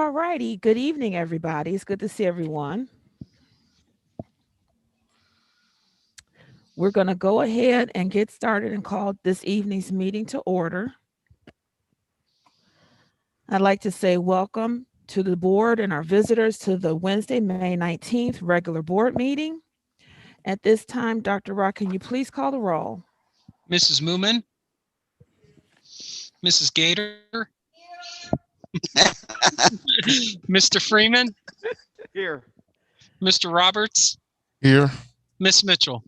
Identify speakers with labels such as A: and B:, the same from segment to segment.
A: All righty. Good evening, everybody. It's good to see everyone. We're going to go ahead and get started and call this evening's meeting to order. I'd like to say welcome to the board and our visitors to the Wednesday, May 19th regular board meeting. At this time, Dr. Rock, can you please call the roll?
B: Mrs. Moomin, Mrs. Gator, Mr. Freeman,
C: Here.
B: Mr. Roberts,
D: Here.
B: Miss Mitchell.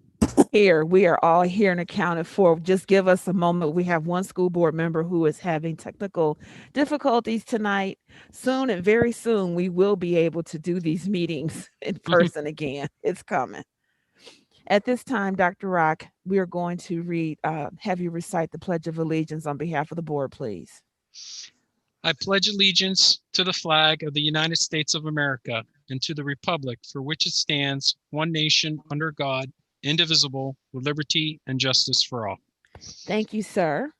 A: Here, we are all here and accounted for. Just give us a moment. We have one school board member who is having technical difficulties tonight. Soon and very soon, we will be able to do these meetings in person again. It's coming. At this time, Dr. Rock, we are going to have you recite the Pledge of Allegiance on behalf of the board, please.
B: I pledge allegiance to the flag of the United States of America and to the republic for which it stands, one nation under God, indivisible, with liberty and justice for all.
A: Thank you, sir.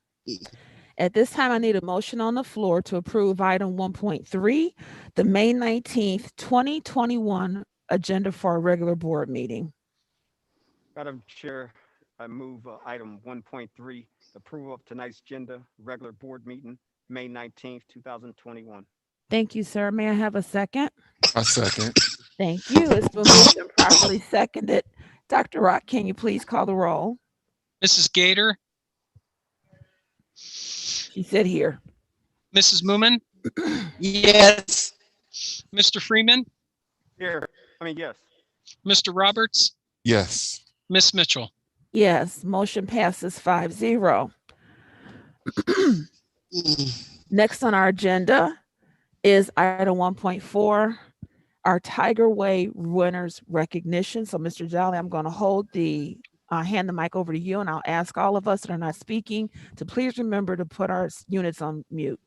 A: At this time, I need a motion on the floor to approve item 1.3, the May 19th, 2021 agenda for a regular board meeting.
C: Madam Chair, I move item 1.3, approval of tonight's agenda, regular board meeting, May 19th, 2021.
A: Thank you, sir. May I have a second?
D: I second.
A: Thank you. It's been moved and properly seconded. Dr. Rock, can you please call the roll?
B: Mrs. Gator,
A: She said here.
B: Mrs. Moomin,
E: Yes.
B: Mr. Freeman,
C: Here. Yes.
B: Mr. Roberts,
D: Yes.
B: Miss Mitchell.
A: Yes, motion passes 5-0. Next on our agenda is item 1.4, our Tiger Way winners recognition. So Mr. Jolly, I'm going to hand the mic over to you, and I'll ask all of us that are not speaking to please remember to put our units on mute.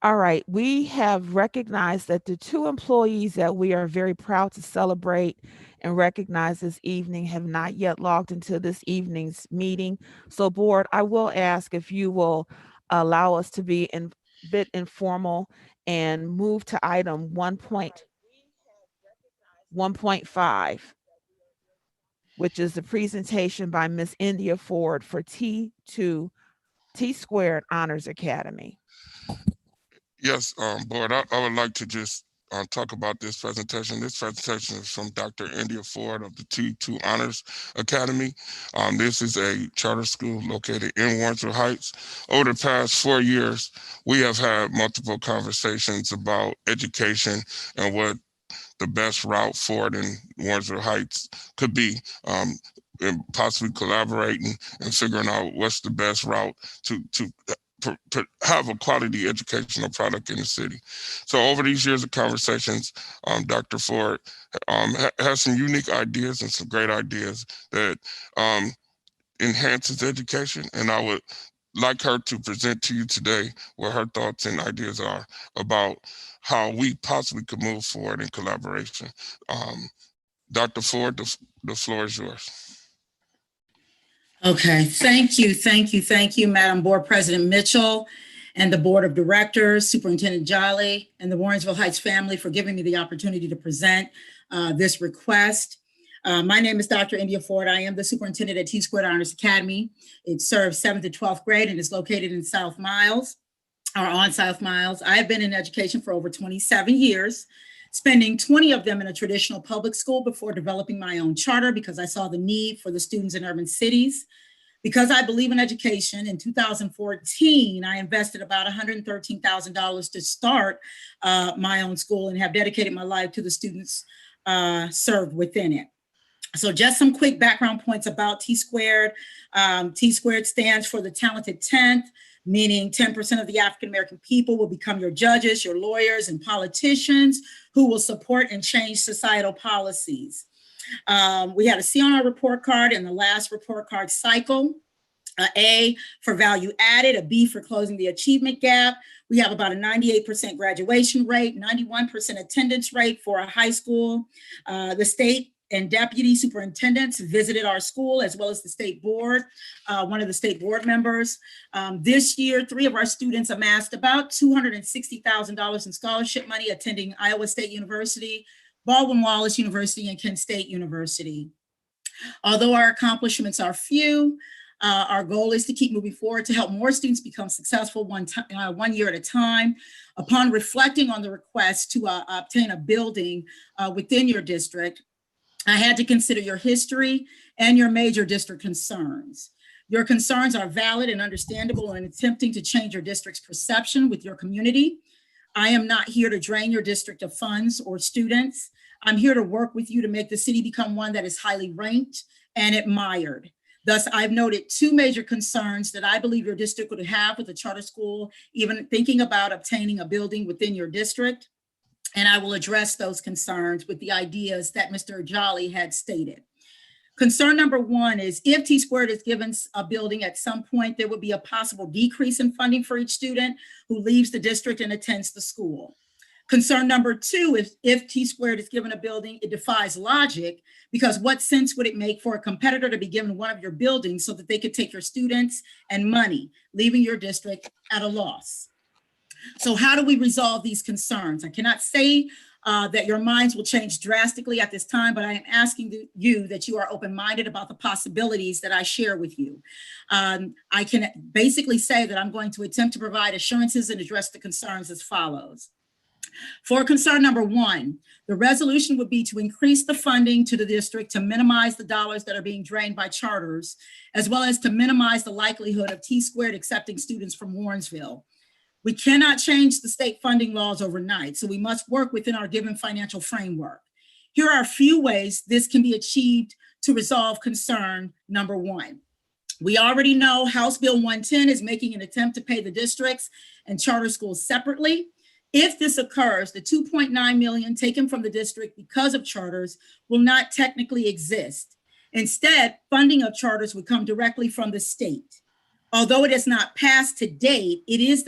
A: All right, we have recognized that the two employees that we are very proud to celebrate and recognize this evening have not yet logged into this evening's meeting. So board, I will ask if you will allow us to be a bit informal and move to item 1.5, which is the presentation by Miss India Ford for T Squared Honors Academy.
D: Yes, board, I would like to just talk about this presentation. This presentation is from Dr. India Ford of the T2 Honors Academy. This is a charter school located in Warrensville Heights. Over the past 4 years, we have had multiple conversations about education and what the best route forward in Warrensville Heights could be, and possibly collaborating and figuring out what's the best route to have a quality educational product in the city. So over these years of conversations, Dr. Ford has some unique ideas and some great ideas that enhances education. And I would like her to present to you today what her thoughts and ideas are about how we possibly could move forward in collaboration. Dr. Ford, the floor is yours.
E: Okay, thank you, Madam Board President Mitchell.
F: and the Board of Directors, Superintendent Jolly, and the Warrensville Heights family for giving me the opportunity to present this request. My name is Dr. India Ford. I am the superintendent at T-Squared Honors Academy. It serves 7th to 12th grade and is located in South Miles, or on South Miles. I have been in education for over 27 years, spending 20 of them in a traditional public school before developing my own charter because I saw the need for the students in urban cities. Because I believe in education, in 2014, I invested about $113,000 to start my own school and have dedicated my life to the students served within it. So just some quick background points about T-Squared. T-Squared stands for the talented 10th, meaning 10% of the African-American people will become your judges, your lawyers, and politicians who will support and change societal policies. We had a C on our report card in the last report card cycle. A for value added, a B for closing the achievement gap. We have about a 98% graduation rate, 91% attendance rate for a high school. The state and deputy superintendents visited our school as well as the state board, one of the state board members. This year, 3 of our students amassed about $260,000 in scholarship money attending Iowa State University, Baldwin-Wallace University, and Kent State University. Although our accomplishments are few, our goal is to keep moving forward to help more students become successful one year at a time. Upon reflecting on the request to obtain a building within your district, I had to consider your history and your major district concerns. Your concerns are valid and understandable in attempting to change your district's perception with your community. I am not here to drain your district of funds or students. I'm here to work with you to make the city become one that is highly ranked and admired. Thus, I've noted 2 major concerns that I believe your district would have with a charter school, even thinking about obtaining a building within your district. And I will address those concerns with the ideas that Mr. Jolly had stated. Concern number 1 is if T-Squared is given a building at some point, there would be a possible decrease in funding for each student who leaves the district and attends the school. Concern number 2 is if T-Squared is given a building, it defies logic because what sense would it make for a competitor to be given one of your buildings so that they could take your students and money, leaving your district at a loss? So how do we resolve these concerns? I cannot say that your minds will change drastically at this time, but I am asking you that you are open-minded about the possibilities that I share with you. I can basically say that I'm going to attempt to provide assurances and address the concerns as follows. For concern number 1, the resolution would be to increase the funding to the district to minimize the dollars that are being drained by charters, as well as to minimize the likelihood of T-Squared accepting students from Warrensville. We cannot change the state funding laws overnight, so we must work within our given financial framework. Here are a few ways this can be achieved to resolve concern number 1. We already know House Bill 110 is making an attempt to pay the districts and charter schools separately. If this occurs, the $2.9 million taken from the district because of charters will not technically exist. Instead, funding of charters would come directly from the state. Although it has not passed to date, it is in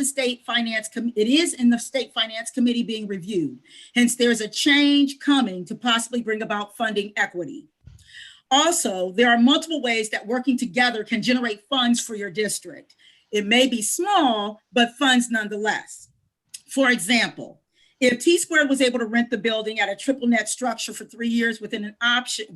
F: the State Finance Committee being reviewed. Hence, there's a change coming to possibly bring about funding equity. Also, there are multiple ways that working together can generate funds for your district. It may be small, but funds nonetheless. For example, if T-Squared was able to rent the building at a triple net structure for 3 years with an option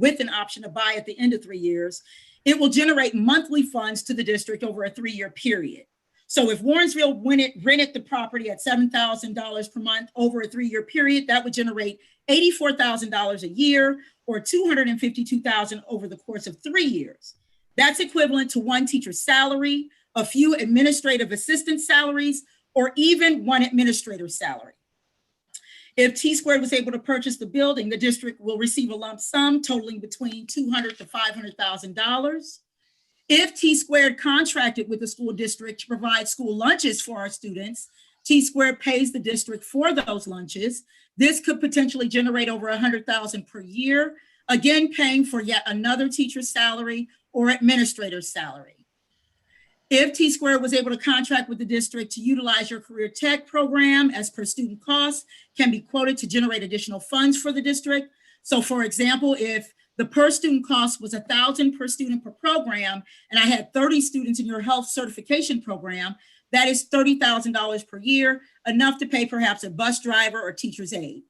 F: to buy at the end of 3 years, it will generate monthly funds to the district over a 3-year period. So if Warrensville rented the property at $7,000 per month over a 3-year period, that would generate $84,000 a year or $252,000 over the course of 3 years. That's equivalent to 1 teacher's salary, a few administrative assistant salaries, or even 1 administrator's salary. If T-Squared was able to purchase the building, the district will receive a lump sum totaling between $200,000 to $500,000. If T-Squared contracted with the school district to provide school lunches for our students, T-Squared pays the district for those lunches. This could potentially generate over $100,000 per year, again paying for yet another teacher's salary or administrator's salary. If T-Squared was able to contract with the district to utilize your career tech program as per student costs, can be quoted to generate additional funds for the district. So for example, if the per student cost was $1,000 per student per program, and I had 30 students in your health certification program, That is $30,000 per year, enough to pay perhaps a bus driver or teacher's aide.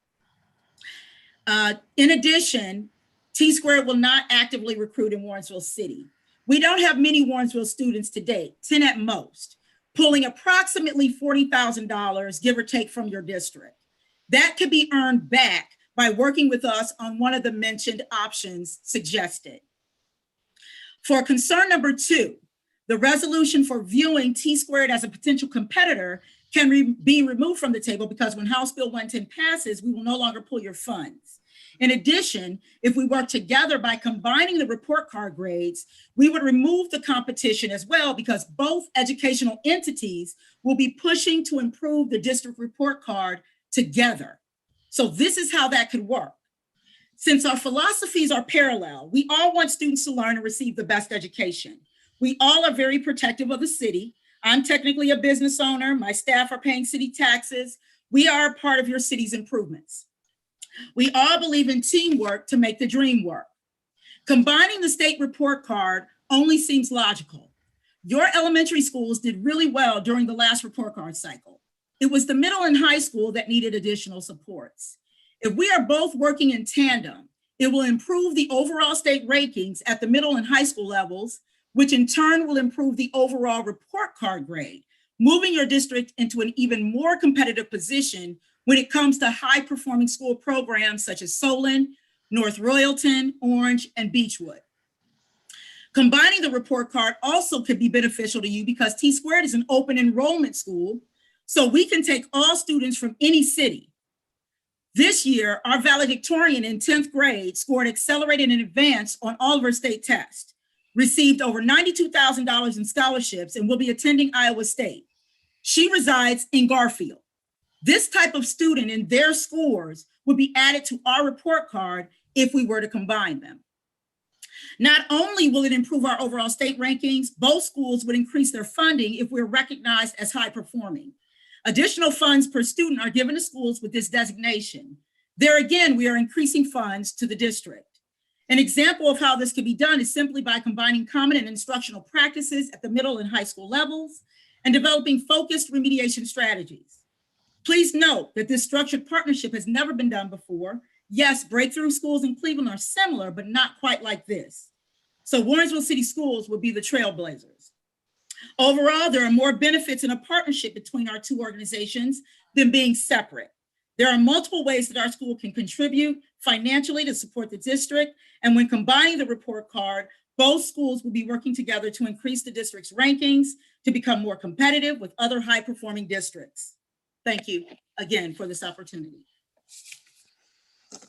F: In addition, T-Squared will not actively recruit in Warrensville City. We don't have many Warrensville students to date, 10 at most, pulling approximately $40,000, give or take, from your district. That could be earned back by working with us on one of the mentioned options suggested. For concern number 2, the resolution for viewing T-Squared as a potential competitor can be removed from the table because when House Bill 110 passes, we will no longer pull your funds. In addition, if we work together by combining the report card grades, we would remove the competition as well because both educational entities will be pushing to improve the district report card together. So this is how that could work. Since our philosophies are parallel, we all want students to learn and receive the best education. We all are very protective of the city. I'm technically a business owner. My staff are paying city taxes. We are a part of your city's improvements. We all believe in teamwork to make the dream work. Combining the state report card only seems logical. Your elementary schools did really well during the last report card cycle. It was the middle and high school that needed additional supports. If we are both working in tandem, it will improve the overall state rankings at the middle and high school levels, which in turn will improve the overall report card grade, moving your district into an even more competitive position when it comes to high-performing school programs such as Solon, North Royalton, Orange, and Beechwood. Combining the report card also could be beneficial to you because T-Squared is an open enrollment school, so we can take all students from any city. This year, our valedictorian in 10th grade scored accelerated and advanced on all of her state tests, received over $92,000 in scholarships, and will be attending Iowa State. She resides in Garfield. This type of student and their scores would be added to our report card if we were to combine them. Not only will it improve our overall state rankings, both schools would increase their funding if we're recognized as high performing. Additional funds per student are given to schools with this designation. There again, we are increasing funds to the district. An example of how this can be done is simply by combining common and instructional practices at the middle and high school levels and developing focused remediation strategies. Please note that this structured partnership has never been done before. Yes, breakthrough schools in Cleveland are similar, but not quite like this. So Warrensville City Schools will be the trailblazers. Overall, there are more benefits in a partnership between our two organizations than being separate. There are multiple ways that our school can contribute financially to support the district. And when combining the report card, both schools will be working together to increase the district's rankings to become more competitive with other high-performing districts. Thank you again for this opportunity.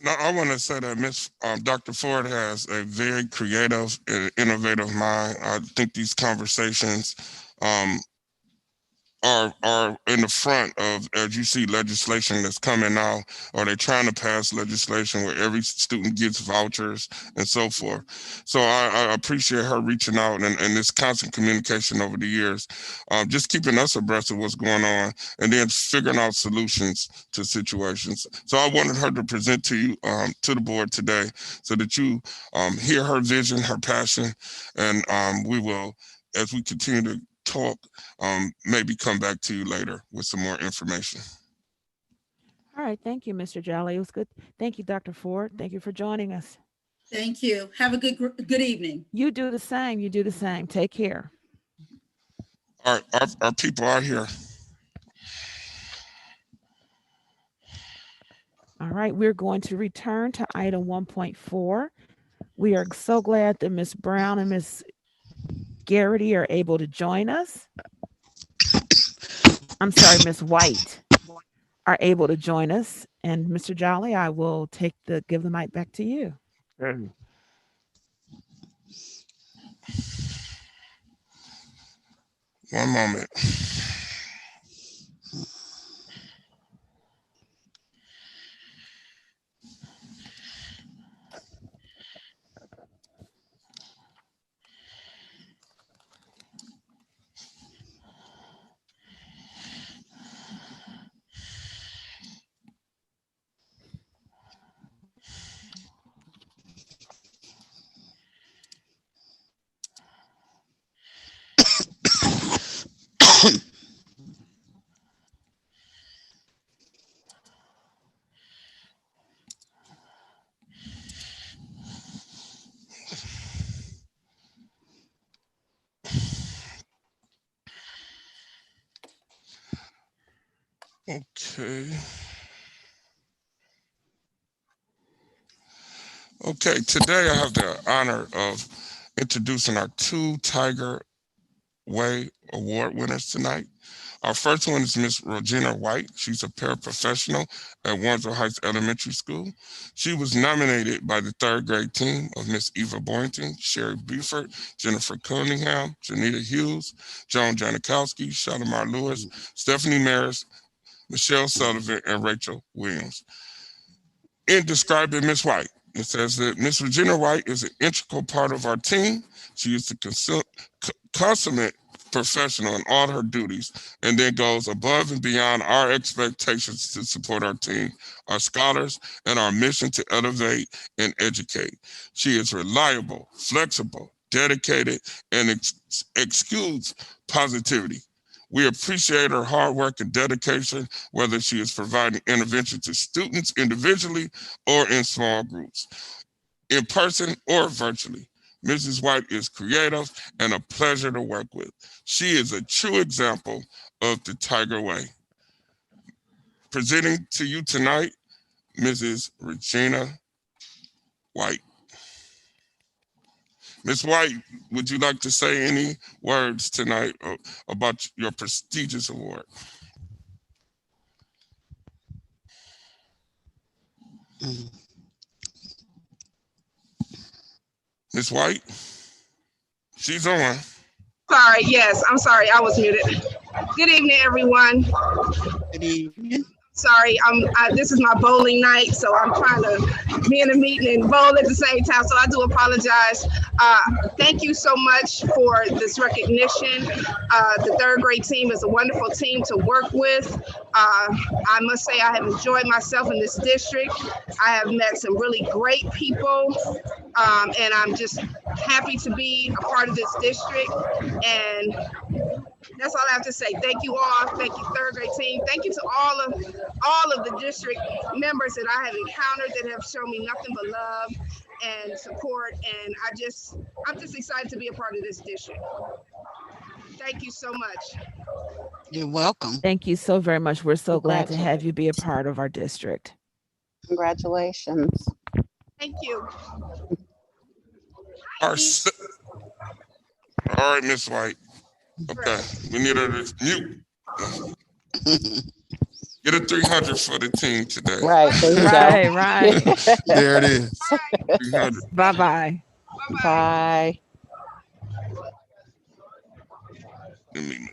D: Now, I want to say that Dr. Ford has a very creative and innovative mind. I think these conversations are in the front of, as you see legislation that's coming now, or they're trying to pass legislation where every student gets vouchers and so forth. So I appreciate her reaching out and this constant communication over the years, just keeping us abreast of what's going on and then figuring out solutions to situations. So I wanted her to present to you, to the board today, so that you hear her vision, her passion, and we will, as we continue to talk, maybe come back to you later with some more information.
A: All right. Thank you, Mr. Jolly. It was good. Thank you, Dr. Ford. Thank you for joining us.
F: Thank you. Have a good evening.
A: You do the same. You do the same. Take care.
D: Our people are here.
A: All right. We're going to return to item 1.4. We are so glad that Ms. Brown and Ms. Garrity are able to join us. I'm sorry, Ms. White are able to join us. And Mr. Jolly, I will give the mic back to you.
D: One moment. Okay. Okay, today I have the honor of introducing our two Tiger Way Award winners tonight. Our first one is Miss Regina White. She's a paraprofessional at Warrensville Heights Elementary School. She was nominated by the third grade team of Miss Eva Boynton, Sherry Buford, Jennifer Cunningham, Janita Hughes, Joan Janikowski, Shalimar Lewis, Stephanie Maris, Michelle Sullivan, and Rachel Williams. In describing Miss White, it says that Miss Regina White is an integral part of our team. She is the consummate professional in all her duties and then goes above and beyond our expectations to support our team, our scholars, and our mission to elevate and educate. She is reliable, flexible, dedicated, and exudes positivity. We appreciate her hard work and dedication, whether she is providing intervention to students individually or in small groups, in person or virtually. Mrs. White is creative and a pleasure to work with. She is a true example of the Tiger Way. Presenting to you tonight, Mrs. Regina White. Ms. White, would you like to say any words tonight about your prestigious award? Ms. White? She's on.
G: Sorry, yes, I'm sorry, I was muted. Good evening, everyone.
E: Good evening.
G: Sorry, this is my bowling night, so I'm trying to be in a meeting and bowl at the same time, so I do apologize. Thank you so much for this recognition. The third grade team is a wonderful team to work with. I must say I have enjoyed myself in this district. I have met some really great people, and I'm just happy to be a part of this district. And that's all I have to say. Thank you all. Thank you, third grade team. Thank you to all of the district members that I have encountered that have shown me nothing but love and support. And I'm just excited to be a part of this district. Thank you so much.
E: You're welcome.
A: Thank you so very much. We're so glad to have you be a part of our district.
H: Congratulations.
G: Thank you.
D: All right, Miss White. Okay, we need her to mute. Get a 300 for the team today.
H: Right, there you
A: Right,
H: go.
A: right.
D: There it is. 300.
A: Bye-bye.
H: Bye.
D: Let me mute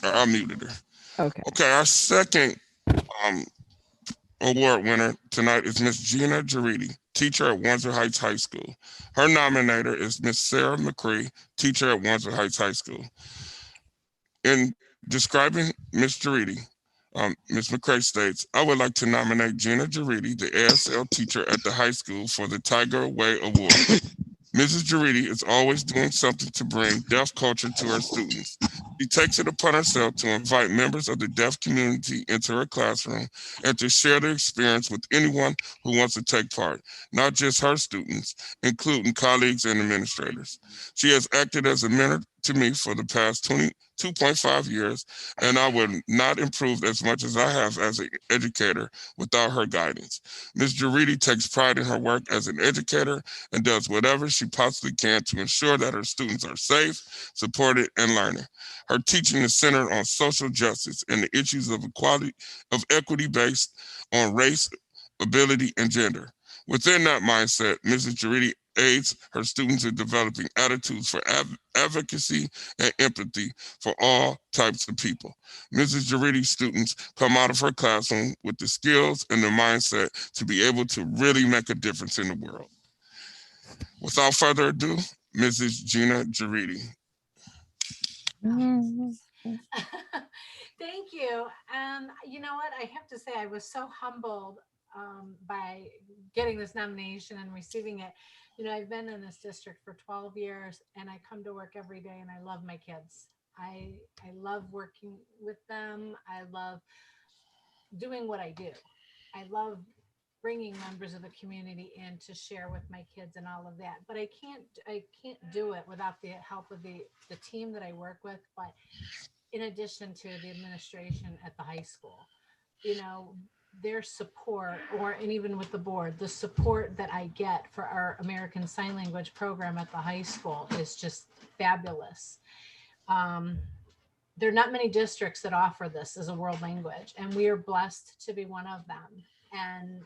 D: her. I muted her.
A: Okay.
D: Okay, our second award winner tonight is Miss Gina Jaridi, teacher at Warrensville Heights High School. Her nominator is Miss Sarah McCree, teacher at Warrensville Heights High School. In describing Miss Jaridi, Ms. McCray states, I would like to nominate Gina Jaridi, the ASL teacher at the high school, for the Tiger Way Award. Mrs. Jaridi is always doing something to bring deaf culture to her students. She takes it upon herself to invite members of the deaf community into her classroom and to share their experience with anyone who wants to take part, not just her students, including colleagues and administrators. She has acted as a mentor to me for the past 2.5 years, and I would not improve as much as I have as an educator without her guidance. Ms. Jaridi takes pride in her work as an educator and does whatever she possibly can to ensure that her students are safe, supported, and learning. Her teaching is centered on social justice and the issues of equity based on race, ability, and gender. Within that mindset, Mrs. Jaridi aids her students in developing attitudes for advocacy and empathy for all types of people. Mrs. Jaridi's students come out of her classroom with the skills and the mindset to be able to really make a difference in the world. Without further ado, Mrs. Gina Jaridi.
I: Thank you. You know what? I have to say, I was so humbled by getting this nomination and receiving it. You know, I've been in this district for 12 years and I come to work every day and I love my kids. I love working with them. I love doing what I do. I love bringing members of the community in to share with my kids and all of that. But I can't do it without the help of the team that I work with. But in addition to the administration at the high school. You know, their support, and even with the board, the support that I get for our American Sign Language program at the high school is just fabulous. Um, there are not many districts that offer this as a world language, and we are blessed to be one of them. And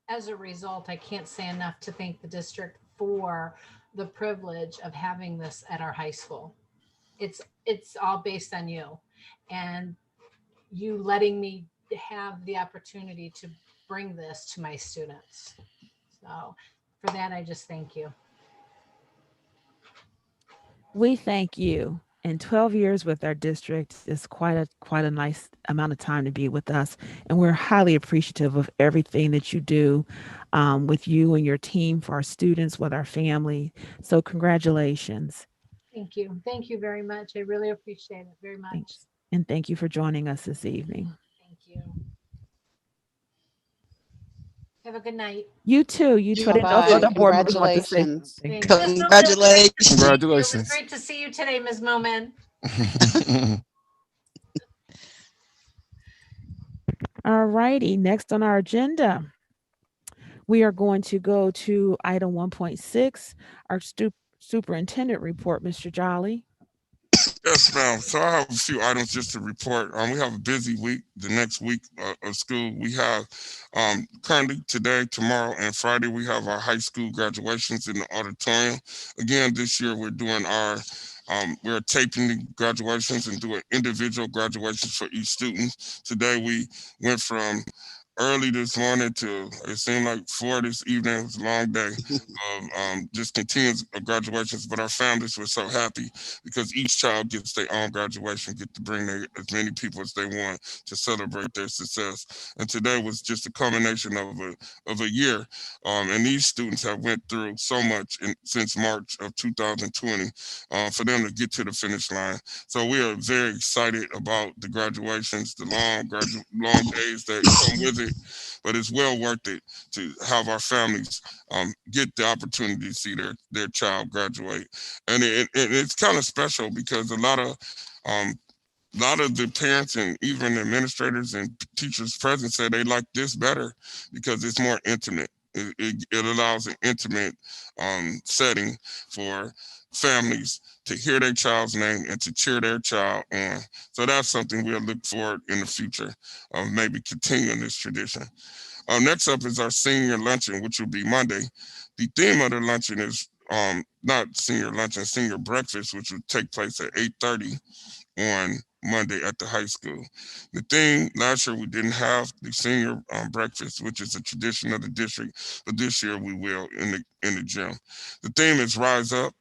I: as a result, I can't say enough to thank the district for the privilege of having this at our high school. It's all based on you and you letting me have the opportunity to bring this to my students. So for that, I just thank you.
A: We thank you. And 12 years with our district is quite a nice amount of time to be with us, and we're highly appreciative of everything that you do with you and your team for our students, with our family. So congratulations.
I: Thank you. Thank you very much. I really appreciate it very much.
A: Thanks. And thank you for joining us this evening.
I: Thank you. Have a good night.
A: You too. You too. I didn't know if
H: Bye.
A: other board members want to say
H: Congratulations.
A: something.
I: Thanks. Ms. Moman,
E: Congratulations.
I: it was
J: Congratulations.
I: great to see you today, Ms. Moman.
A: All righty. Next on our agenda, we are going to go to item 1.6, our superintendent report, Mr. Jolly.
D: Yes, ma'am. So I have a few items just to report. We have a busy week. The next week of school, we have currently today, tomorrow, and Friday, we have our high school graduations in the auditorium. Again, this year we're doing we're taping the graduations and doing individual graduations for each student. Today we went from early this morning to it seemed like 4 this evening. It was a long day of just continuous graduations, but our families were so happy because each child gets their own graduation, get to bring as many people as they want to celebrate their success. And today was just a culmination of a year, and these students have went through so much since March of 2020 for them to get to the finish line. So we are very excited about the graduations, the long days that come with it, but it's well worth it to have our families get the opportunity to see their child graduate. And it's kind of special because a lot of the parents and even administrators and teachers present say they like this better because it's more intimate. It allows an intimate setting for families to hear their child's name and to cheer their child on. So that's something we'll look forward in the future of maybe continuing this tradition. Next up is our senior luncheon, which will be Monday. The theme of the luncheon is not senior luncheon, senior breakfast, which will take place at 8:30 on Monday at the high school. The theme, last year we didn't have the senior breakfast, which is a tradition of the district, but this year we will in the gym. The theme is Rise Up,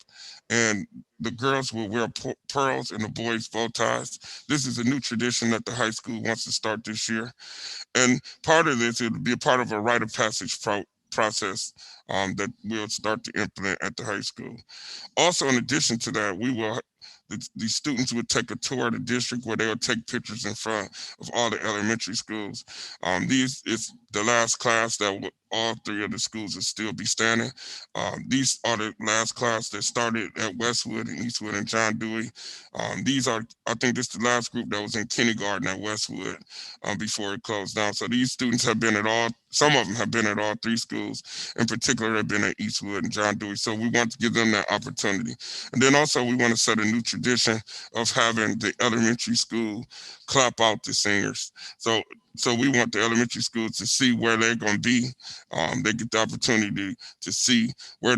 D: and the girls will wear pearls and the boys bow ties. This is a new tradition that the high school wants to start this year. And part of this, it'll be a part of a rite of passage process that we'll start to implement at the high school. Also, in addition to that, the students would take a tour of the district where they would take pictures in front of all the elementary schools. These is the last class that all three of the schools will still be standing. These are the last class that started at Westwood and Eastwood and John Dewey. I think this is the last group that was in kindergarten at Westwood before it closed down. So these students have been some of them have been at all three schools. In particular, they've been at Eastwood and John Dewey. So we want to give them that opportunity. And then also we want to set a new tradition of having the elementary school clap out the seniors. So we want the elementary schools to see where they're going to be. They get the opportunity to see where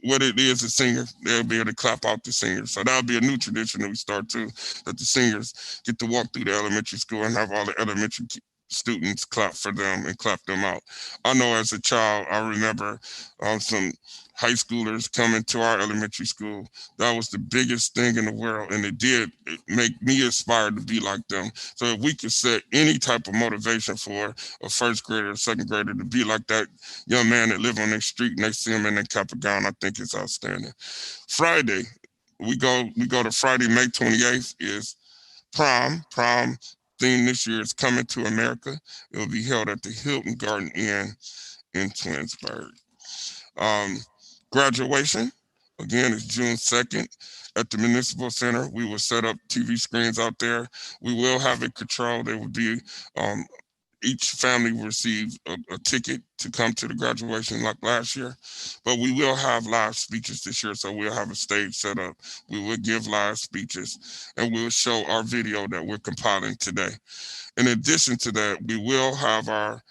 D: what it is a senior. They'll be able to clap out the seniors. So that'll be a new tradition that we start too, that the seniors get to walk through the elementary school and have all the elementary students clap for them and clap them out. I know as a child, I remember some high schoolers coming to our elementary school. That was the biggest thing in the world, and it did make me aspire to be like them. So if we could set any type of motivation for a first grader or second grader to be like that young man that live on their street and they see him in their cap and gown, I think it's outstanding. Friday, we go to Friday, May 28th is prom. Prom theme this year is Coming to America. It will be held at the Hilton Garden Inn in Twinsburg. Graduation. Again, it's June 2nd at the Municipal Center. We will set up TV screens out there. We will have it controlled. There will be each family will receive a ticket to come to the graduation like last year, but we will have live speeches this year. So we'll have a stage set up. We will give live speeches and we'll show our video that we're compiling today. In addition to that, we will have our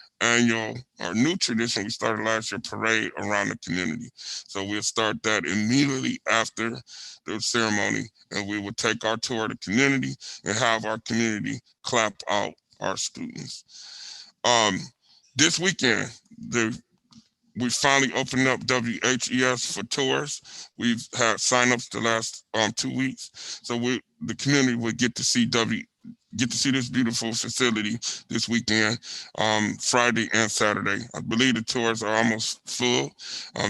D: new tradition we started last year, parade around the community. So we'll start that immediately after the ceremony, and we will take our tour of the community and have our community clap out our students. This weekend, we finally opened up WHES for tours. We've had signups the last 2 weeks, so the community will get to see this beautiful facility this weekend, Friday and Saturday. I believe the tours are almost full.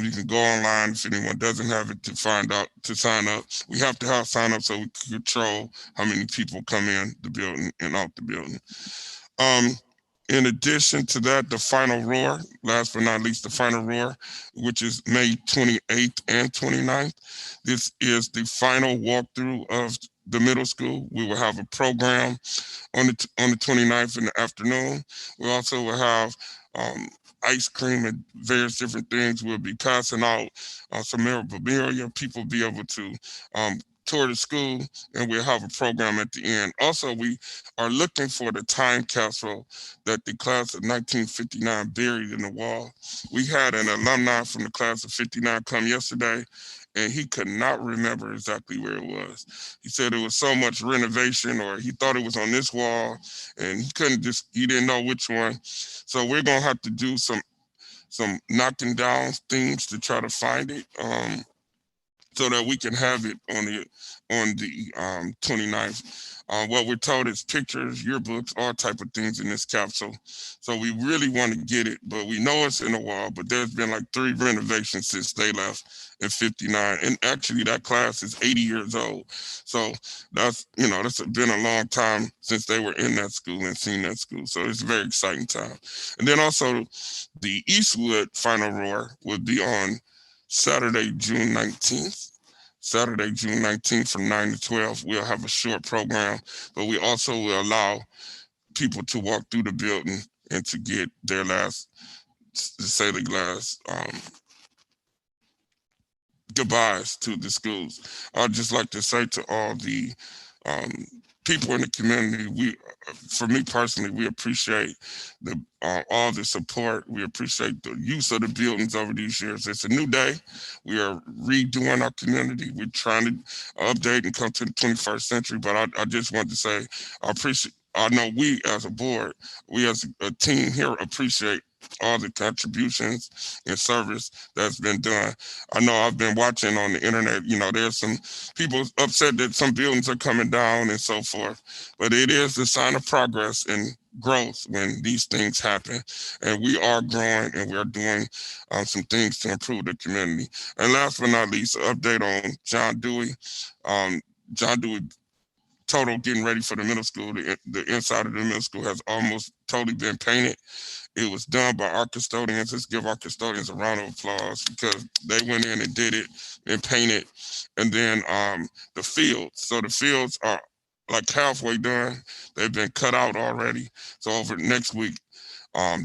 D: You can go online if anyone doesn't have it to sign up. We have to have sign up so we can control how many people come in the building and out the building. In addition to that, the final roar, last but not least, the final roar, which is May 28th and 29th. This is the final walkthrough of the middle school. We will have a program on the 29th in the afternoon. We also will have ice cream and various different things. We'll be passing out some memorabilia. People will be able to tour the school, and we'll have a program at the end. Also, we are looking for the time capsule that the class of 1959 buried in the wall. We had an alumni from the class of 59 come yesterday, and he could not remember exactly where it was. He said it was so much renovation, or he thought it was on this wall, and he didn't know which one. So we're gonna have to do some knocking down things to try to find it, so that we can have it on the 29th. What we're told is pictures, yearbooks, all type of things in this capsule. So we really want to get it, but we know it's in the wall, but there's been like 3 renovations since they left in 59. And actually that class is 80 years old. So that's been a long time since they were in that school and seen that school. So it's a very exciting time. And then also the Eastwood Final Roar will be on Saturday, June 19th. Saturday, June 19th from 9 to 12. We'll have a short program, but we also will allow people to walk through the building and to get their last goodbyes to the schools. I'd just like to say to all the people in the community, for me personally, we appreciate all the support. We appreciate the use of the buildings over these years. It's a new day. We are redoing our community. We're trying to update and come to the 21st century. But I just want to say, I know we as a board, we as a team here appreciate all the contributions and service that's been done. I know I've been watching on the internet, there's some people upset that some buildings are coming down and so forth, but it is a sign of progress and growth when these things happen. And we are growing and we are doing some things to improve the community. And last but not least, an update on John Dewey. John Dewey total getting ready for the middle school. The inside of the middle school has almost totally been painted. It was done by our custodians. Let's give our custodians a round of applause because they went in and did it and painted. And then the fields. So the fields are like halfway done. They've been cut out already. So over next week,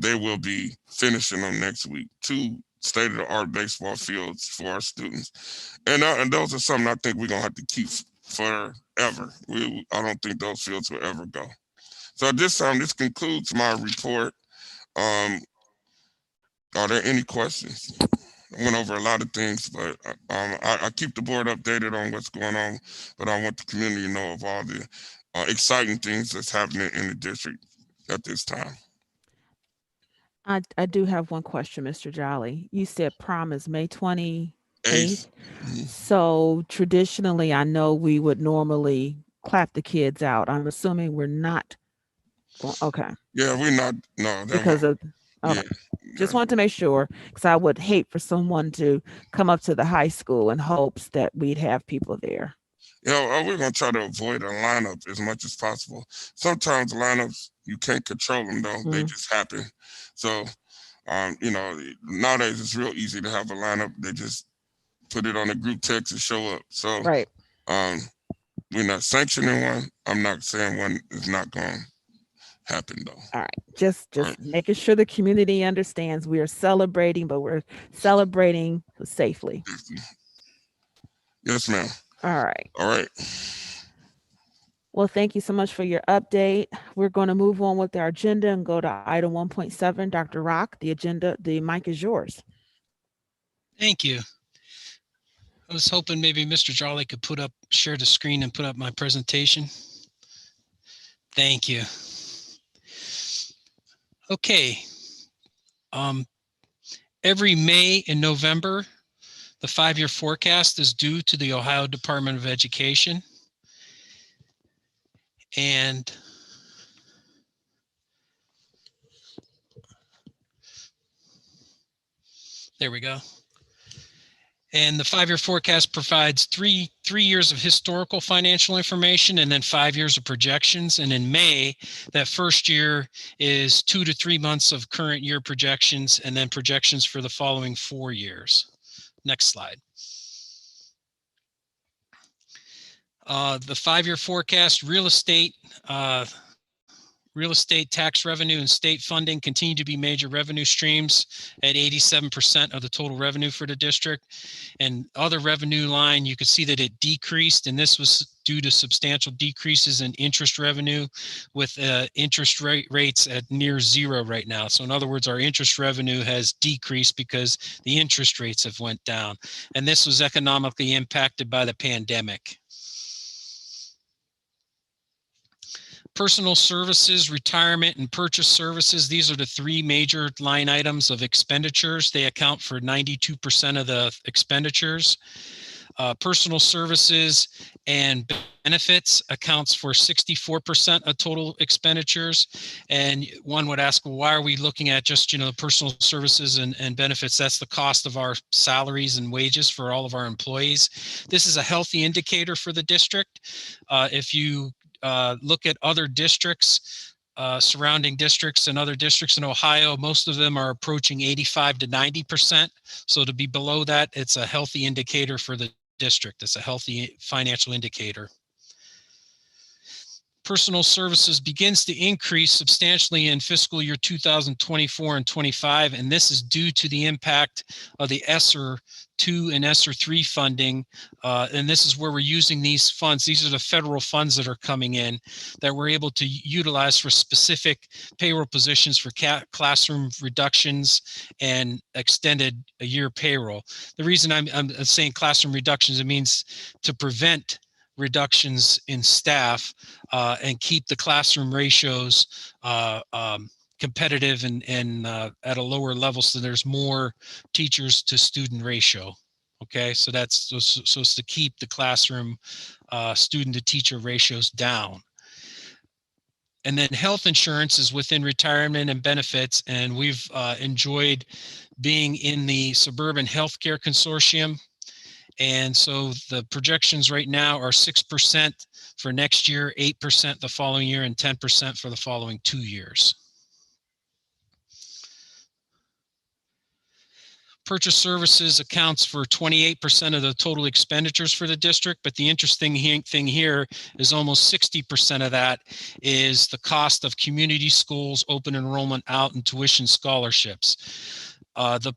D: they will be finishing them next week. 2 state-of-the-art baseball fields for our students. And those are something I think we're going to have to keep forever. I don't think those fields will ever go. So at this time, this concludes my report. Are there any questions? I went over a lot of things, but I keep the board updated on what's going on, but I want the community to know of all the exciting things that's happening in the district at this time.
A: I do have one question, Mr. Jolly. You said prom is May 28th.
D: Mhm.
A: So traditionally, I know we would normally clap the kids out. I'm assuming we're not. Okay.
D: Yeah, we're not. No, that
A: Because
D: won't.
A: of, okay.
D: Yeah,
A: Just
D: yeah.
A: wanted to make sure, because I would hate for someone to come up to the high school in hopes that we'd have people there.
D: Yeah, we're gonna try to avoid a lineup as much as possible. Sometimes lineups you can't control them though; they just happen. So, nowadays it's real easy to have a lineup. They just put it on a group text and show up. So
A: Right.
D: we're not sanctioning one. I'm not saying one is not going to happen though.
A: All right. Just
D: All right.
A: making sure the community understands we are celebrating, but we're celebrating safely.
D: Yes, ma'am.
A: All right.
D: All right.
A: Well, thank you so much for your update. We're going to move on with our agenda and go to item 1.7. Dr. Rock, the mic is yours.
B: Thank you. I was hoping maybe Mr. Jolly could share the screen and put up my presentation. Thank you. Okay. Every May and November, the 5-year forecast is due to the Ohio Department of Education. And there we go. And the 5-year forecast provides three years of historical financial information and then 5 years of projections. And in May, that first year is 2 to 3 months of current year projections and then projections for the following 4 years. Next slide. The 5-year forecast, real estate tax revenue and state funding continue to be major revenue streams at 87% of the total revenue for the district. And other revenue line, you could see that it decreased, and this was due to substantial decreases in interest revenue with interest rates at near zero right now. So in other words, our interest revenue has decreased because the interest rates have went down. And this was economically impacted by the pandemic. Personal services, retirement, and purchase services. These are the 3 major line items of expenditures. They account for 92% of the expenditures. Personal services and benefits accounts for 64% of total expenditures. And one would ask, well, why are we looking at just, the personal services and benefits? That's the cost of our salaries and wages for all of our employees. This is a healthy indicator for the district. If you look at other districts, surrounding districts and other districts in Ohio, most of them are approaching 85 to 90%. So to be below that, it's a healthy indicator for the district. It's a healthy financial indicator. Personal services begins to increase substantially in fiscal year 2024 and 25, and this is due to the impact of the ESSER 2 and ESSER 3 funding, and this is where we're using these funds. These are the federal funds that are coming in that we're able to utilize for specific payroll positions for classroom reductions and extended a year payroll. The reason I'm saying classroom reductions, it means to prevent reductions in staff and keep the classroom ratios competitive and at a lower level, so there's more teachers to student ratio. Okay, so that's so it's to keep the classroom student to teacher ratios down. And then health insurance is within retirement and benefits, and we've enjoyed being in the Suburban Healthcare Consortium. And so the projections right now are 6% for next year, 8% the following year, and 10% for the following 2 years. Purchase services accounts for 28% of the total expenditures for the district, but the interesting thing here is almost 60% of that is the cost of community schools, open enrollment out, and tuition scholarships. The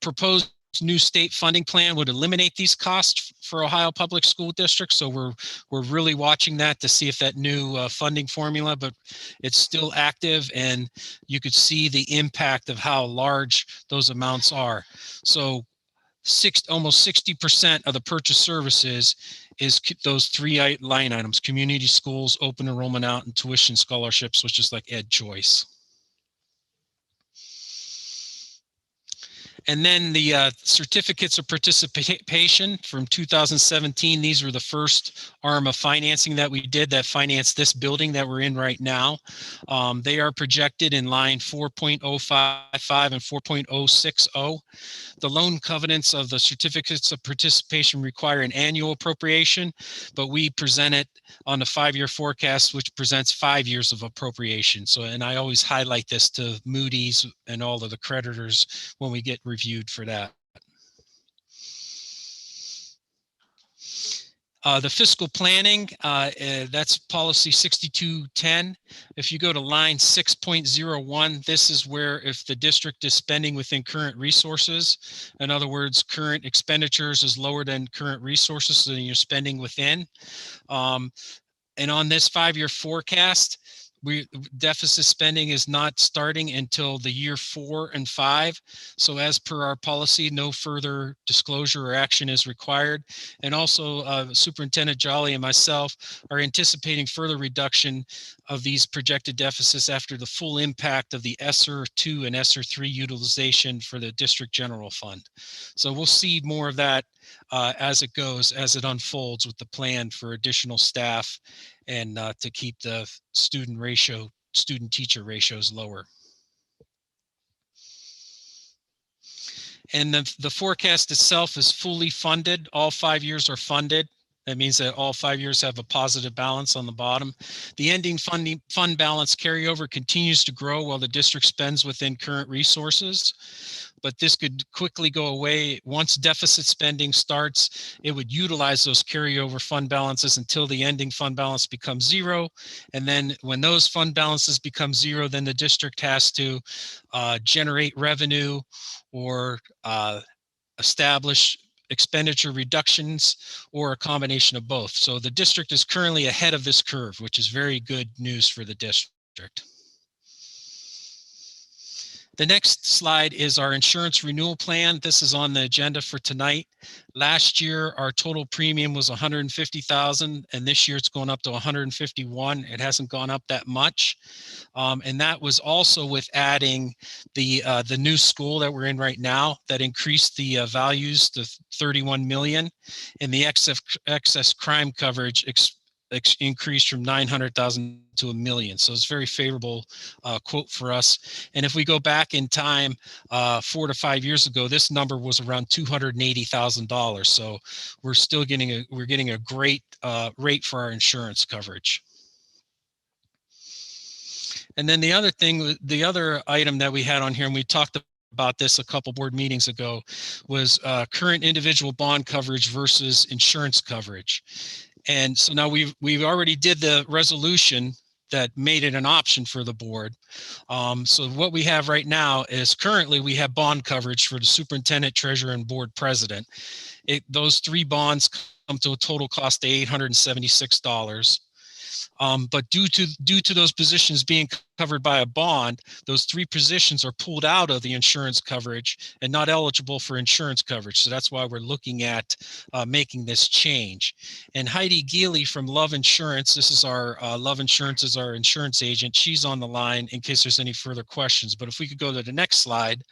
B: proposed new state funding plan would eliminate these costs for Ohio public school districts. So we're really watching that to see if that new funding formula, but it's still active, and you could see the impact of how large those amounts are. So almost 60% of the purchase services is those 3 line items: community schools, open enrollment out, and tuition scholarships, which is like Ed Choice. And then the certificates of participation from 2017, these were the first arm of financing that we did that financed this building that we're in right now. They are projected in line 4.055 and 4.060. The loan covenants of the certificates of participation require an annual appropriation, but we present it on the 5-year forecast, which presents 5 years of appropriation. So, and I always highlight this to Moody's and all of the creditors when we get reviewed for that. The fiscal planning, that's policy 6210. If you go to line 6.01, this is where if the district is spending within current resources, in other words, current expenditures is lower than current resources, so then you're spending within. And on this 5-year forecast, deficit spending is not starting until the year 4 and 5. So as per our policy, no further disclosure or action is required. And also Superintendent Jolly and myself are anticipating further reduction of these projected deficits after the full impact of the ESSER 2 and ESSER 3 utilization for the district general fund. So we'll see more of that as it goes, as it unfolds with the plan for additional staff and to keep the student teacher ratios lower. And the forecast itself is fully funded. All 5 years are funded. That means that all 5 years have a positive balance on the bottom. The ending fund balance carryover continues to grow while the district spends within current resources. But this could quickly go away. Once deficit spending starts, it would utilize those carryover fund balances until the ending fund balance becomes zero. And then when those fund balances become zero, then the district has to generate revenue or establish expenditure reductions or a combination of both. So the district is currently ahead of this curve, which is very good news for the district. The next slide is our insurance renewal plan. This is on the agenda for tonight. Last year, our total premium was $150,000, and this year it's going up to $151,000. It hasn't gone up that much, and that was also with adding the new school that we're in right now that increased the values to $31 million, and the excess crime coverage increased from 900,000 to $1 million. So it's a very favorable quote for us. And if we go back in time 4 to 5 years ago, this number was around $280,000. So we're still getting a great rate for our insurance coverage. And then the other item that we had on here, and we talked about this a couple board meetings ago, was current individual bond coverage versus insurance coverage. And so now we've already did the resolution that made it an option for the board. So what we have right now is currently we have bond coverage for the superintendent, treasurer, and board president. Those 3 bonds come to a total cost of $876. But due to those positions being covered by a bond, those 3 positions are pulled out of the insurance coverage and not eligible for insurance coverage. So that's why we're looking at making this change. And Heidi Geely from Love Insurance, this is our Love Insurance is our insurance agent. She's on the line in case there's any further questions. But if we could go to the next slide.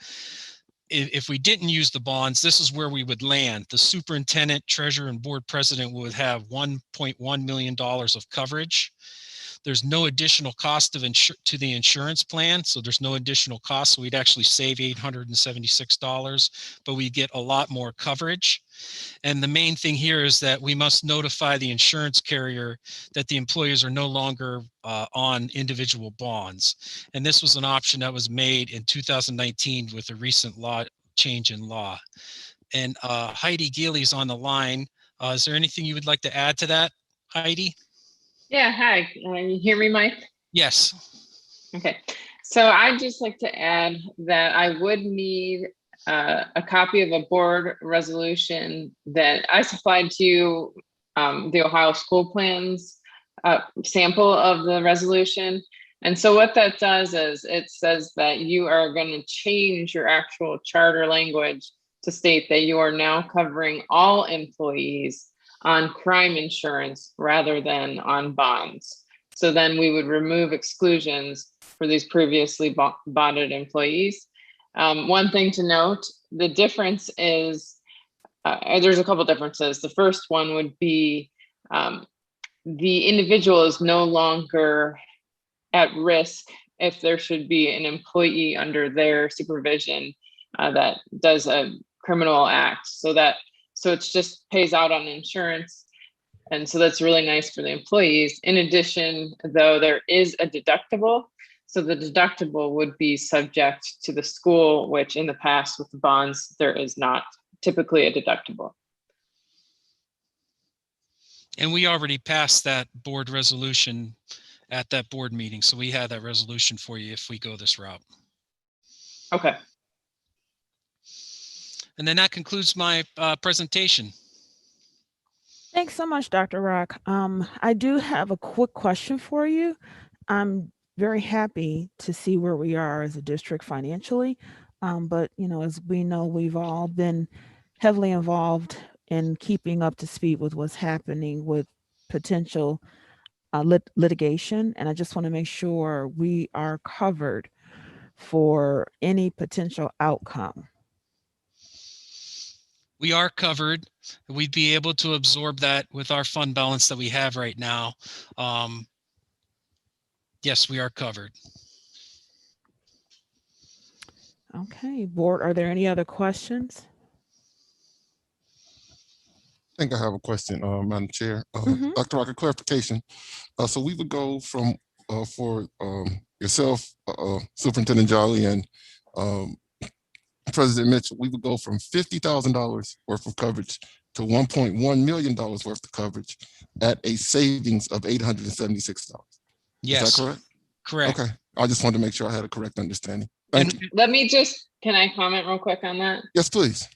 B: If we didn't use the bonds, this is where we would land. The superintendent, treasurer, and board president would have $1.1 million of coverage. There's no additional cost to the insurance plan, so there's no additional cost. So we'd actually save $876, but we get a lot more coverage. And the main thing here is that we must notify the insurance carrier that the employees are no longer on individual bonds. And this was an option that was made in 2019 with a recent change in law. And Heidi Geely's on the line. Is there anything you would like to add to that, Heidi?
J: Yeah, hi. You hear me, Mike?
B: Yes.
J: Okay. So I'd just like to add that I would need a copy of a board resolution that I supplied to the Ohio school plans sample of the resolution. And so what that does is it says that you are going to change your actual charter language to state that you are now covering all employees on crime insurance rather than on bonds. So then we would remove exclusions for these previously bonded employees. One thing to note, the difference is, there's a couple differences. The first one would be the individual is no longer at risk if there should be an employee under their supervision that does a criminal act. So it's just pays out on insurance. And so that's really nice for the employees. In addition, though, there is a deductible. So the deductible would be subject to the school, which in the past with the bonds, there is not typically a deductible.
B: And we already passed that board resolution at that board meeting. So we had that resolution for you if we go this route.
J: Okay.
B: And then that concludes my presentation.
A: Thanks so much, Dr. Rock. I do have a quick question for you. I'm very happy to see where we are as a district financially. But, as we know, we've all been heavily involved in keeping up to speed with what's happening with potential litigation. And I just want to make sure we are covered for any potential outcome.
B: We are covered. We'd be able to absorb that with our fund balance that we have right now. Yes, we are covered.
A: Okay, board, are there any other questions?
D: I think I have a question, Madam Chair.
A: Mhm.
D: Dr. Rock, a clarification. So we would go from, for yourself, Superintendent Jolly, and President Mitchell, we would go from $50,000 worth of coverage to $1.1 million worth of coverage at a savings of $876.
B: Yes.
D: Is that correct?
B: Correct.
D: Okay. I just wanted to make sure I had a correct understanding. Thank you.
J: Let me can I comment real quick on that?
D: Yes, please.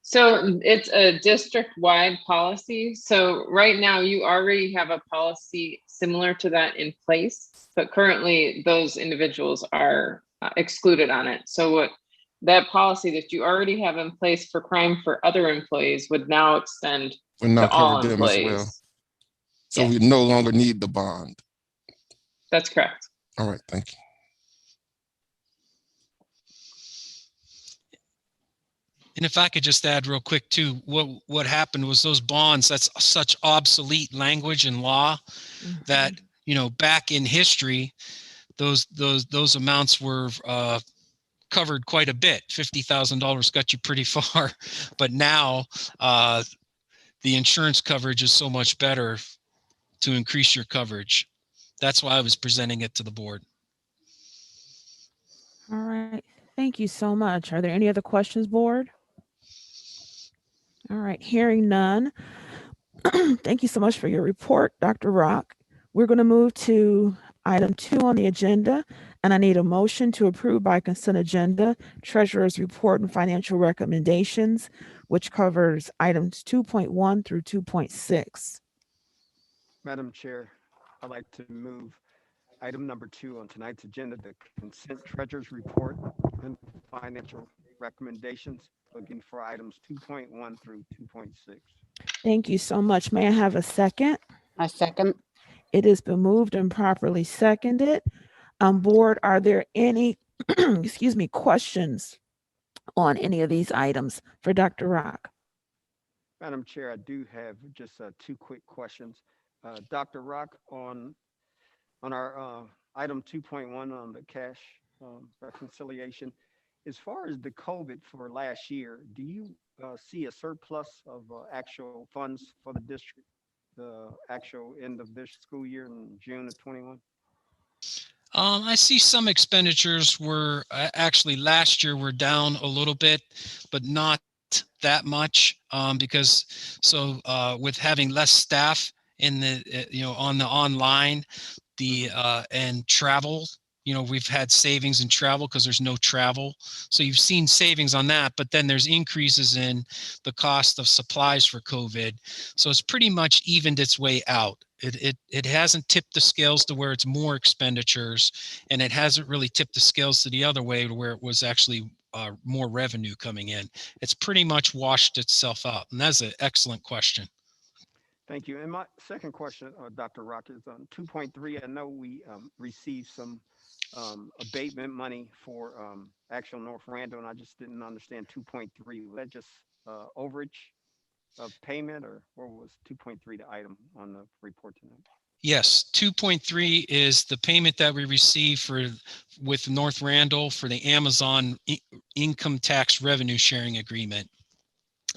J: So it's a district-wide policy. So right now you already have a policy similar to that in place, but currently those individuals are excluded on it. So that policy that you already have in place for crime for other employees would now extend to all employees.
D: As well. So
J: Yes.
D: we no longer need the bond.
J: That's correct.
D: All right, thank you.
B: And if I could just add real quick too, what happened was those bonds, that's such obsolete language and law that, back in history, those amounts were covered quite a bit. $50,000 got you pretty far, but now the insurance coverage is so much better to increase your coverage. That's why I was presenting it to the board.
A: All right. Thank you so much. Are there any other questions, board? All right. Hearing none. Thank you so much for your report, Dr. Rock. We're going to move to item 2 on the agenda, and I need a motion to approve by consent agenda Treasurer's report and financial recommendations, which covers items 2.1 through 2.6.
C: Madam Chair, I'd like to move item number 2 on tonight's agenda, the consent treasurer's report and financial recommendations, looking for items 2.1 through 2.6.
A: Thank you so much. May I have a second?
H: I second.
A: It has been moved and properly seconded. Board, are there any, questions on any of these items for Dr. Rock?
C: Madam Chair, I do have just 2 quick questions. Dr. Rock, on our item 2.1 on the cash reconciliation, as far as the COVID for last year, do you see a surplus of actual funds for the district, the actual end of this school year in June of 21?
B: I see some expenditures were actually last year were down a little bit, but not that much because with having less staff in the on the online, and travel, we've had savings in travel because there's no travel. So you've seen savings on that, but then there's increases in the cost of supplies for COVID. So it's pretty much evened its way out. It hasn't tipped the scales to where it's more expenditures, and it hasn't really tipped the scales to the other way to where it was actually more revenue coming in. It's pretty much washed itself out. And that's an excellent question.
C: Thank you. And my second question, Dr. Rock, is on 2.3. I know we received some abatement money for actual North Randall, and I just didn't understand 2.3. Was that just overage of payment, or what was 2.3 the item on the report tonight?
B: Yes, 2.3 is the payment that we received with North Randall for the Amazon income tax revenue sharing agreement.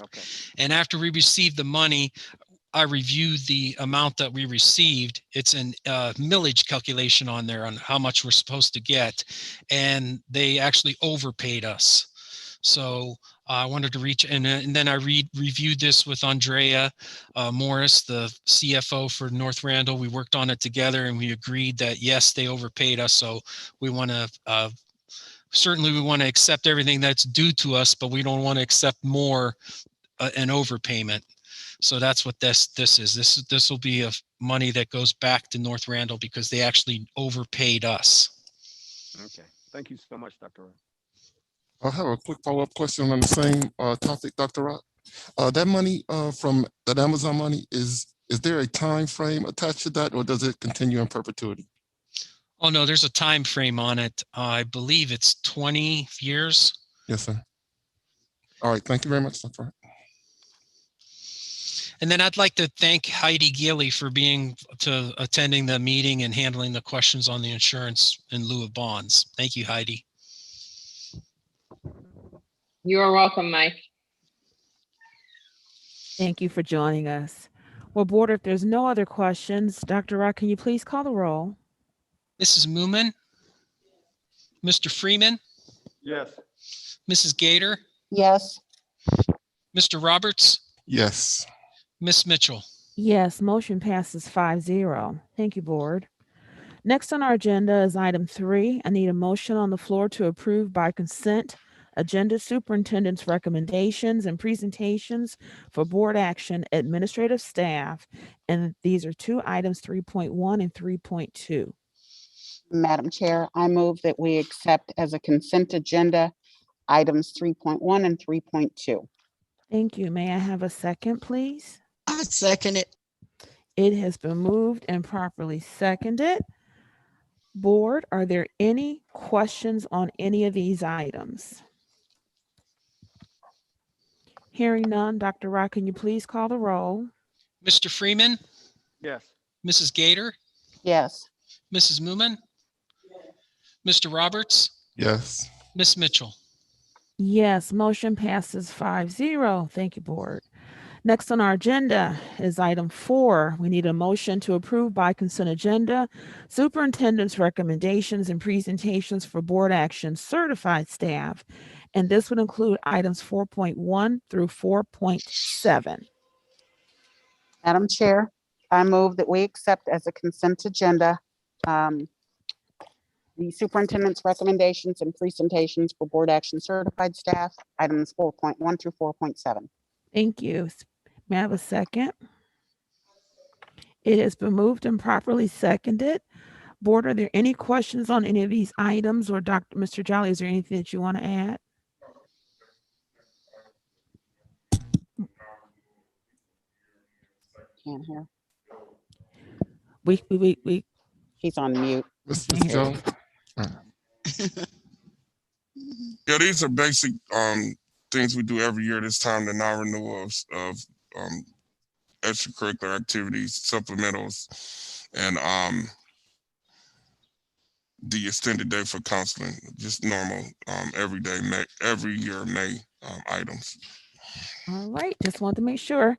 C: Okay.
B: And after we received the money, I reviewed the amount that we received. It's an millage calculation on there on how much we're supposed to get, and they actually overpaid us. So I wanted to reach, and then I reviewed this with Andrea Morris, the CFO for North Randall. We worked on it together and we agreed that yes, they overpaid us. So we want to, certainly we want to accept everything that's due to us, but we don't want to accept more an overpayment. So that's what this is. This will be a money that goes back to North Randall because they actually overpaid us.
C: Okay, thank you so much, Dr. Rock.
D: I have a quick follow-up question on the same topic, Dr. Rock. That money from that Amazon money, is there a time frame attached to that, or does it continue in perpetuity?
B: Oh no, there's a time frame on it. I believe it's 20 years.
D: Yes, sir. All right, thank you very much, Dr. Rock.
B: And then I'd like to thank Heidi Gilly for attending the meeting and handling the questions on the insurance in lieu of bonds. Thank you, Heidi.
J: You are welcome, Mike.
A: Thank you for joining us. Well, Board, if there's no other questions, Dr. Rock, can you please call the roll?
B: Mrs. Moomin, Mr. Freeman,
C: Yes.
B: Mrs. Gator,
H: Yes.
B: Mr. Roberts,
D: Yes.
B: Miss Mitchell.
A: Yes, motion passes 5-0. Thank you, Board. Next on our agenda is item 3. I need a motion on the floor to approve by consent agenda superintendent's recommendations and presentations for board action administrative staff. And these are 2 items, 3.1 and 3.2.
H: Madam Chair, I move that we accept as a consent agenda items 3.1 and 3.2.
A: Thank you. May I have a second, please?
E: I second it.
A: It has been moved and properly seconded. Board, are there any questions on any of these items? Hearing none, Dr. Rock, can you please call the roll?
B: Mr. Freeman,
C: Yes.
B: Mrs. Gator,
H: Yes.
B: Mrs. Moomin, Mr. Roberts,
D: Yes.
B: Miss Mitchell.
A: Yes, motion passes 5-0. Thank you, Board. Next on our agenda is item 4. We need a motion to approve by consent agenda superintendent's recommendations and presentations for board action certified staff. And this would include items 4.1 through 4.7.
H: Madam Chair, I move that we accept as a consent agenda the superintendent's recommendations and presentations for board action certified staff, items 4.1 through 4.7.
A: Thank you. May I have a second? It has been moved and properly seconded. Board, are there any questions on any of these items, or Mr. Jolly, is there anything that you want to add?
H: Can't hear.
A: We
H: He's on mute.
D: Mr. Joe. Yeah, these are basic things we do every year this time, the non-renewal of extracurricular activities, supplementals, and the extended day for counseling, just normal every year May items.
A: All right, just want to make sure.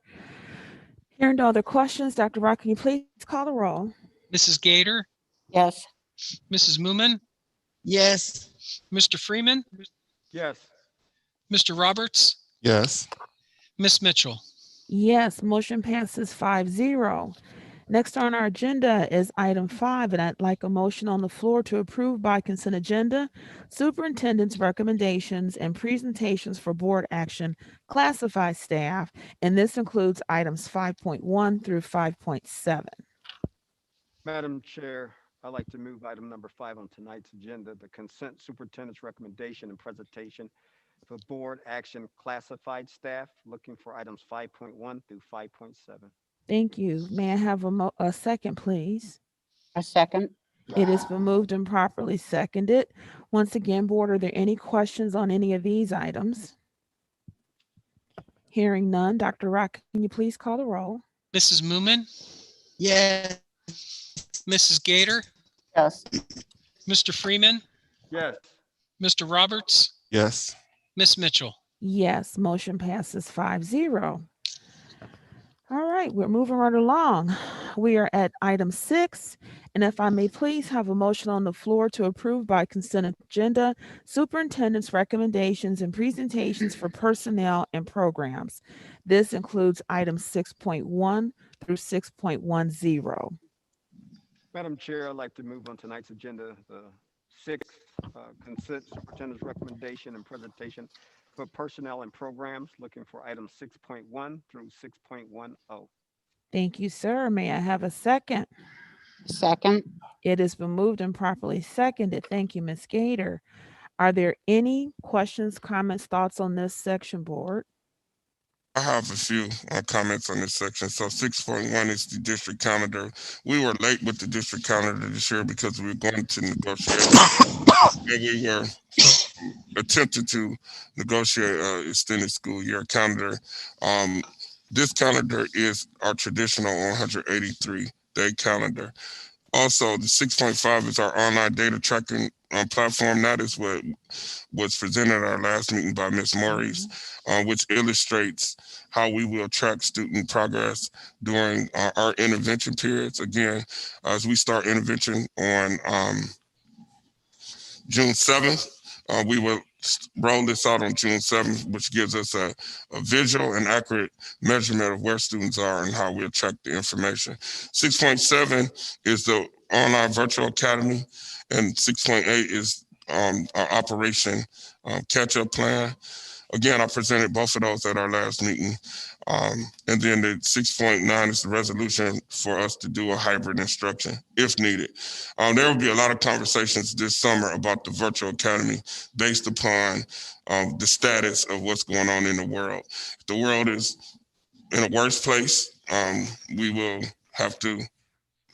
A: Hearing no other questions, Dr. Rock, can you please call the roll?
B: Mrs. Gator,
H: Yes.
B: Mrs. Moomin,
E: Yes.
B: Mr. Freeman,
C: Yes.
B: Mr. Roberts,
D: Yes.
B: Miss Mitchell.
A: Yes, motion passes 5-0. Next on our agenda is item 5, and I'd like a motion on the floor to approve by consent agenda superintendent's recommendations and presentations for board action classified staff, and this includes items 5.1 through 5.7.
C: Madam Chair, I'd like to move item number 5 on tonight's agenda, the consent superintendent's recommendation and presentation for board action classified staff, looking for items 5.1 through 5.7.
A: Thank you. May I have a second, please?
H: A second.
A: It has been moved and properly seconded. Once again, Board, are there any questions on any of these items? Hearing none, Dr. Rock, can you please call the roll?
B: Mrs. Moomin,
E: Yes.
B: Mrs. Gator,
H: Yes.
B: Mr. Freeman,
C: Yes.
B: Mr. Roberts,
D: Yes.
B: Miss Mitchell.
A: Yes, motion passes 5-0. All right, we're moving right along. We are at item 6, And if I may please have a motion on the floor to approve by consent agenda, superintendent's recommendations and presentations for personnel and programs. This includes items 6.1 through 6.10.
C: Madam Chair, I'd like to move on tonight's agenda, the sixth consent superintendent's recommendation and presentation for personnel and programs, looking for items 6.1 through 6.10.
A: Thank you, sir. May I have a second?
H: Second.
A: It has been moved and properly seconded. Thank you, Ms. Gator. Are there any questions, comments, thoughts on this section, board?
D: I have a few comments on this section. So 6.1 is the district calendar. We were late with the district calendar this year because we were going to negotiate and we were attempting to negotiate an extended school year calendar. This calendar is our traditional 183-day calendar. Also, the 6.5 is our online data tracking platform. That is what was presented at our last meeting by Ms. Maurice, which illustrates how we will track student progress during our intervention periods. Again, as we start intervention on June 7th, we will roll this out on June 7th, which gives us a visual and accurate measurement of where students are and how we'll track the information. 6.7 is the online virtual academy, and 6.8 is our operation catch-up plan. Again, I presented both of those at our last meeting. And then the 6.9 is the resolution for us to do a hybrid instruction if needed. There will be a lot of conversations this summer about the virtual academy based upon the status of what's going on in the world. If the world is in a worse place, we will have to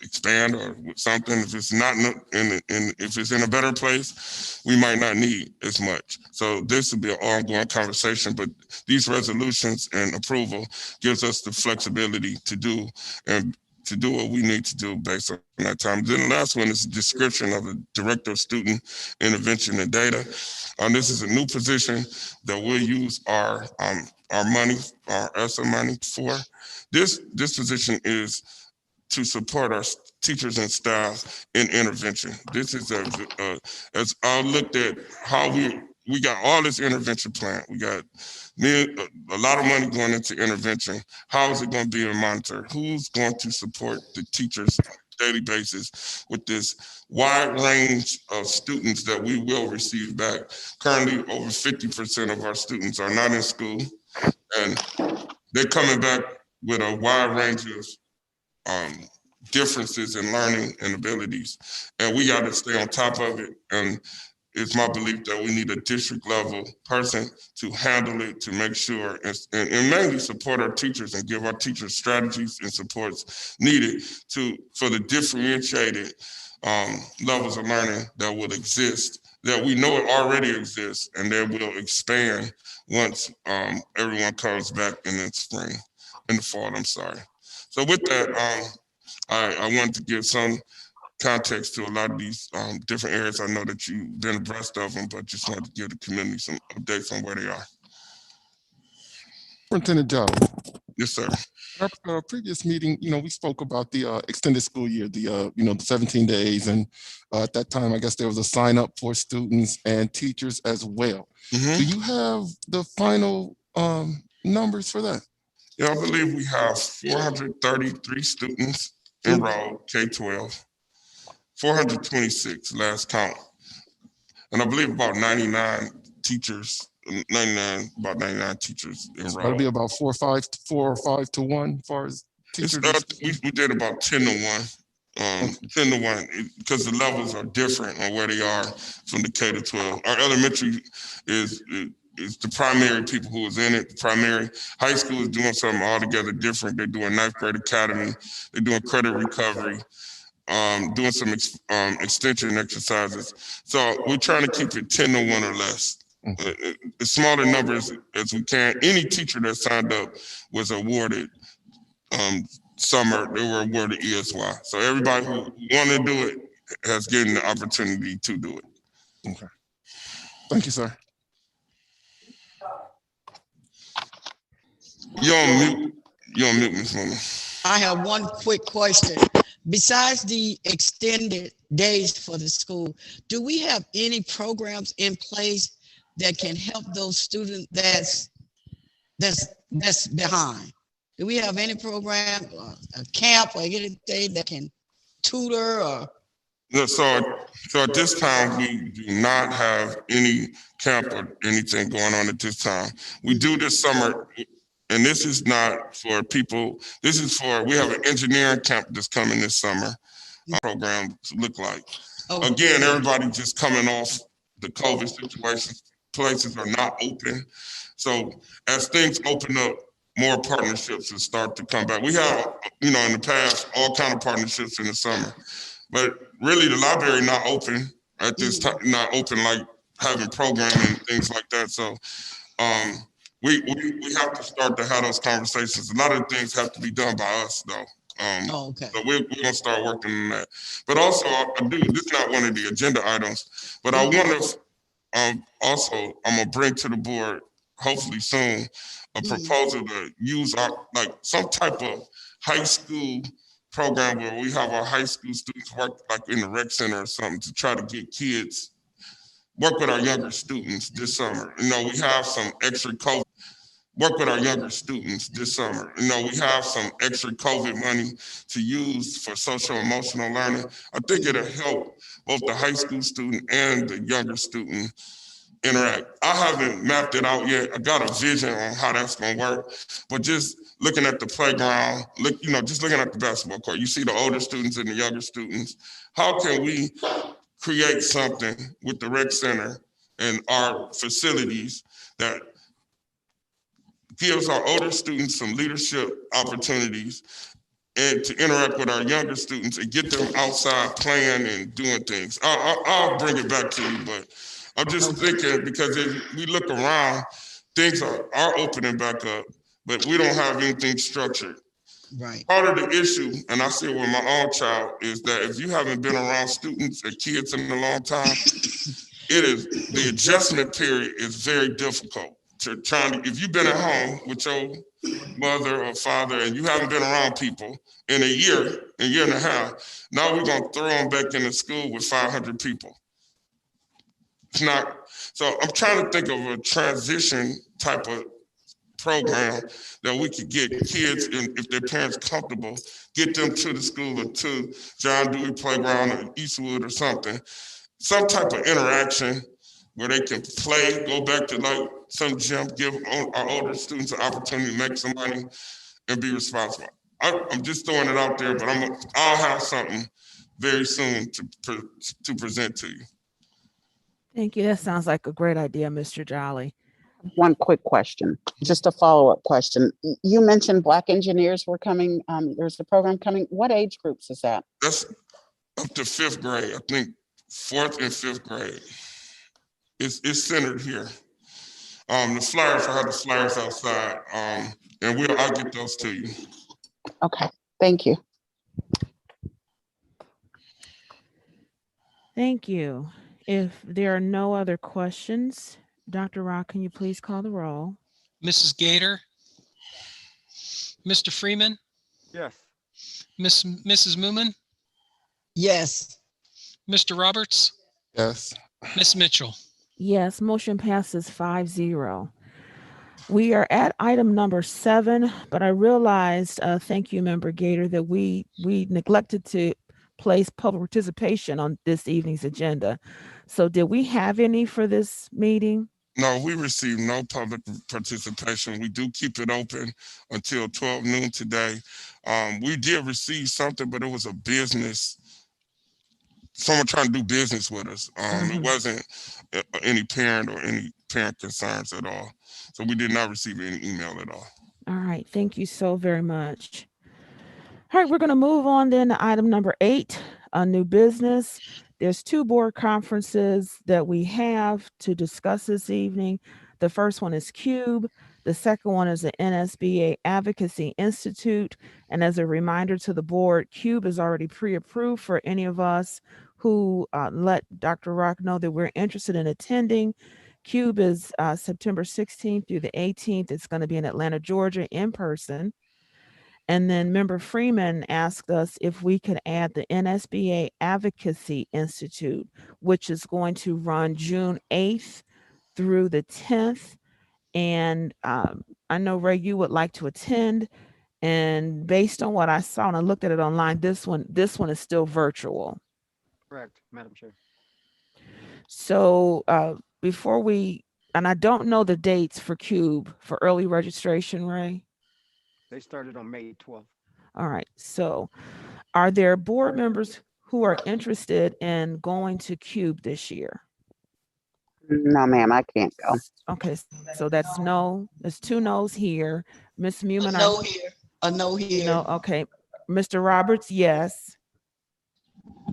D: expand or something. If it's not if it's in a better place, we might not need as much. So this will be an ongoing conversation, but these resolutions and approval gives us the flexibility to do what we need to do based on that time. Then the last one is a description of the Director of Student Intervention and Data. This is a new position that we'll use our money, our ESSA money for. This position is to support our teachers and staff in intervention. This is as I looked at how we got all this intervention plan. We got a lot of money going into intervention. How is it going to be monitored? Who's going to support the teachers on a daily basis with this wide range of students that we will receive back? Currently, over 50% of our students are not in school, and they're coming back with a wide range of differences in learning and abilities, and we got to stay on top of it. And it's my belief that we need a district level person to handle it, to make sure and mainly support our teachers and give our teachers strategies and supports needed for the differentiated levels of learning that will exist, that we know it already exists, and that will expand once everyone comes back in the fall, I'm sorry. So with that, I wanted to give some context to a lot of these different areas. I know that you've been abreast of them, but just wanted to give the community some updates on where they are.
K: Superintendent Jolly.
D: Yes, sir.
K: At our previous meeting, we spoke about the extended school year, the 17 days. And at that time, I guess there was a sign up for students and teachers as well.
D: Mm-hmm.
K: Do you have the final numbers for that?
D: Yeah, I believe we have 433 students enrolled, K-12, 426 last count. And I believe about 99 teachers enrolled.
K: That'll be about 4 or 5 to 1 as far as teachers.
D: We did about 10 to 1. 10 to 1, because the levels are different on where they are from the K to 12. Our elementary is the primary people who is in it. The primary high school is doing something altogether different. They're doing 9th grade academy. They're doing credit recovery, doing some extension exercises. So we're trying to keep it 10 to 1 or less. As smaller numbers as we can. Any teacher that signed up was awarded summer, they were awarded ESY. So everybody who wanted to do it has gotten the opportunity to do it.
K: Okay. Thank you, sir.
D: You're on mute, Ms. Moore.
E: I have one quick question. besides the extended days for the school, do we have any programs in place that can help those students that's behind? Do we have any program, a camp or anything that can tutor or?
D: Yeah, so at this time, we do not have any camp or anything going on at this time. We do this summer, and this is not for people, this is for, we have an engineering camp that's coming this summer. Our program look like.
E: Oh,
D: Again, everybody just coming off the COVID situation, places are not open. So as things open up, more partnerships will start to come back. We have, in the past, all kind of partnerships in the summer. But really, the library not open at this time, not open like having programming and things like that. So we have to start to have those conversations. A lot of things have to be done by us, though.
E: okay.
D: So we're gonna start working on that. But also, this is not one of the agenda items, but I want to also, I'm gonna bring to the board, hopefully soon, a proposal to use like some type of high school program where we have our high school students work like in the rec center or something to try to get kids, work with our younger students this summer. We have some extra COVID, work with our younger students this summer. We have some extra COVID money to use for social emotional learning. I think it'll help both the high school student and the younger student interact. I haven't mapped it out yet. I got a vision on how that's gonna work, but just looking at the playground, just looking at the basketball court, you see the older students and the younger students. How can we create something with the rec center and our facilities that gives our older students some leadership opportunities and to interact with our younger students and get them outside playing and doing things? I'll bring it back to you, but I'm just thinking, because if we look around, things are opening back up, but we don't have anything structured.
E: Right.
D: Part of the issue, and I see it with my own child, is that if you haven't been around students and kids in a long time, the adjustment period is very difficult. If you've been at home with your mother or father and you haven't been around people in a year and a half, now we're gonna throw them back into school with 500 people. It's not, so I'm trying to think of a transition type of program that we could get kids, and if their parents comfortable, get them to the school or to John Dewey Playground or Eastwood or something. Some type of interaction where they can play, go back to like some gym, give our older students an opportunity to make some money and be responsible. I'm just throwing it out there, but I'll have something very soon to present to you.
A: Thank you. That sounds like a great idea, Mr. Jolly.
H: One quick question, just a follow-up question. You mentioned Black engineers were coming. There's a program coming. What age groups is that?
D: That's up to 5th grade. I think 4th and 5th grade. It's centered here. The flyers, I have the flyers outside, and I'll get those to you.
H: Okay, thank you.
A: Thank you. If there are no other questions, Dr. Rock, can you please call the roll?
B: Mrs. Gator, Mr. Freeman,
C: Yes.
B: Mrs. Moomin,
E: Yes.
B: Mr. Roberts,
K: Yes.
B: Miss Mitchell.
A: Yes, motion passes 5-0. We are at item number 7, but I realized, thank you, Member Gator, that we neglected to place public participation on this evening's agenda. So did we have any for this meeting?
D: No, we received no public participation. We do keep it open until 12 noon today. We did receive something, but it was a business, someone trying to do business with us. It wasn't any parent or any parent concerns at all. So we did not receive any email at all.
A: All right, thank you so very much. All right, we're going to move on then to item number 8, new business. There's 2 board conferences that we have to discuss this evening. The first one is CUBE. The second one is the NSBA Advocacy Institute. And as a reminder to the board, CUBE is already pre-approved for any of us who let Dr. Rock know that we're interested in attending. CUBE is September 16th through the 18th. It's going to be in Atlanta, Georgia, in person. And then member Freeman asked us if we could add the NSBA Advocacy Institute, which is going to run June 8th through the 10th. And I know, Ray, you would like to attend. And based on what I saw and I looked at it online, this one is still virtual.
C: Correct, Madam Chair.
A: So before we, and I don't know the dates for CUBE for early registration, Ray.
C: They started on May 12th.
A: All right. So are there board members who are interested in going to CUBE this year?
H: No, ma'am, I can't go.
A: Okay. So that's no, there's 2 no's here. Ms.
E: A
A: Muman,
E: no here, a no here.
A: no. Okay. Mr. Roberts, yes.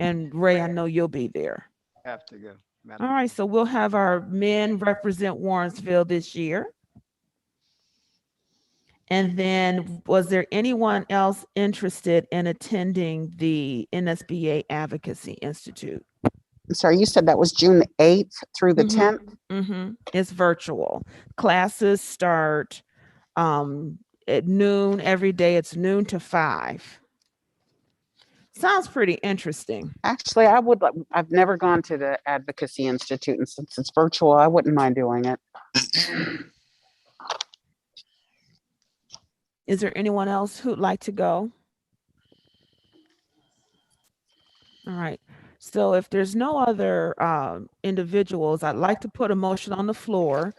A: And Ray, I know you'll be there.
C: Have to go, Madam.
A: All right. So we'll have our men represent Warrensville this year. And then was there anyone else interested in attending the NSBA Advocacy Institute?
H: I'm sorry, you said that was June 8th through the 10th?
A: It's virtual. Classes start at noon every day. It's noon to 5. Sounds pretty interesting.
H: Actually, I've never gone to the Advocacy Institute, and since it's virtual, I wouldn't mind doing it.
A: Is there anyone else who'd like to go? All right. So if there's no other individuals, I'd like to put a motion on the floor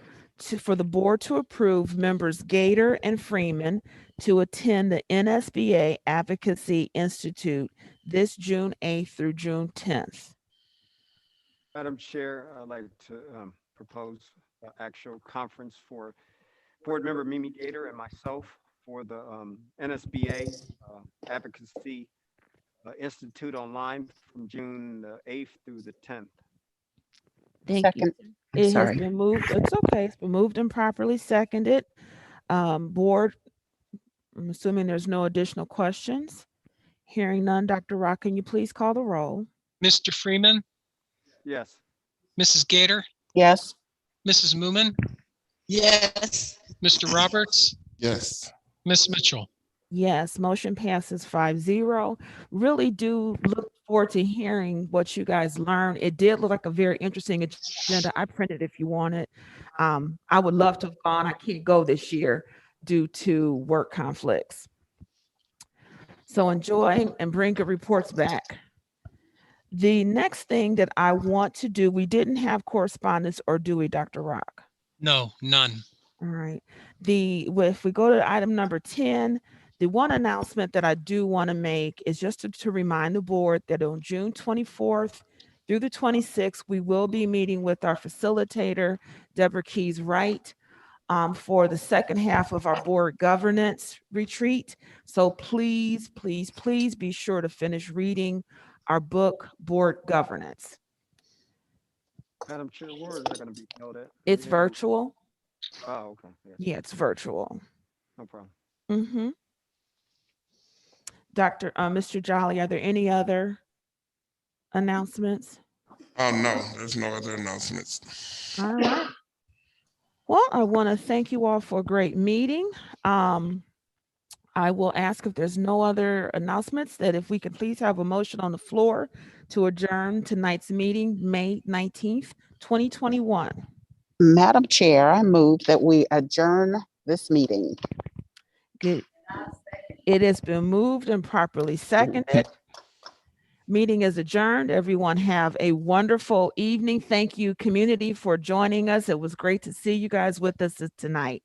A: for the board to approve members Gator and Freeman to attend the NSBA Advocacy Institute this June 8th through June 10th.
C: Madam Chair, I'd like to propose an actual conference for board member Mimi Gator and myself for the NSBA Advocacy Institute online from June 8th through the 10th.
A: Thank
H: Second.
A: you.
H: I'm
A: It
H: sorry.
A: has been moved. It's okay. It's been moved and properly seconded. Board, I'm assuming there's no additional questions. Hearing none, Dr. Rock, can you please call the roll?
B: Mr. Freeman,
C: Yes.
B: Mrs. Gator,
H: Yes.
B: Mrs. Moomin,
E: Yes,
B: Mr. Roberts,
K: Yes.
B: Miss Mitchell.
A: Yes, motion passes 5-0. Really do look forward to hearing what you guys learn. It did look like a very interesting agenda. I printed if you want it. I would love to have gone. I can't go this year due to work conflicts. So enjoy and bring good reports back. The next thing that I want to do, we didn't have correspondence, or do we, Dr. Rock?
B: No, none.
A: All right. If we go to item number 10, the one announcement that I do want to make is just to remind the board that on June 24th through the 26th, we will be meeting with our facilitator, Deborah Keys Wright, for the second half of our board governance retreat. So please, please, please be sure to finish reading our book, Board Governance.
C: Madam Chair, where is that going to be held at?
A: It's virtual.
C: Oh, okay. Yes,
A: Yeah, it's virtual.
C: no problem.
A: Mm-hmm. Mr. Jolly, are there any other announcements?
D: Oh, no, there's no other announcements.
A: All right. Well, I want to thank you all for a great meeting. I will ask if there's no other announcements, that if we could please have a motion on the floor to adjourn tonight's meeting, May 19th, 2021.
H: Madam Chair, I move that we adjourn this meeting.
A: Good. It has been moved and properly seconded. Meeting is adjourned. Everyone have a wonderful evening. Thank you, community, for joining us. It was great to see you guys with us tonight.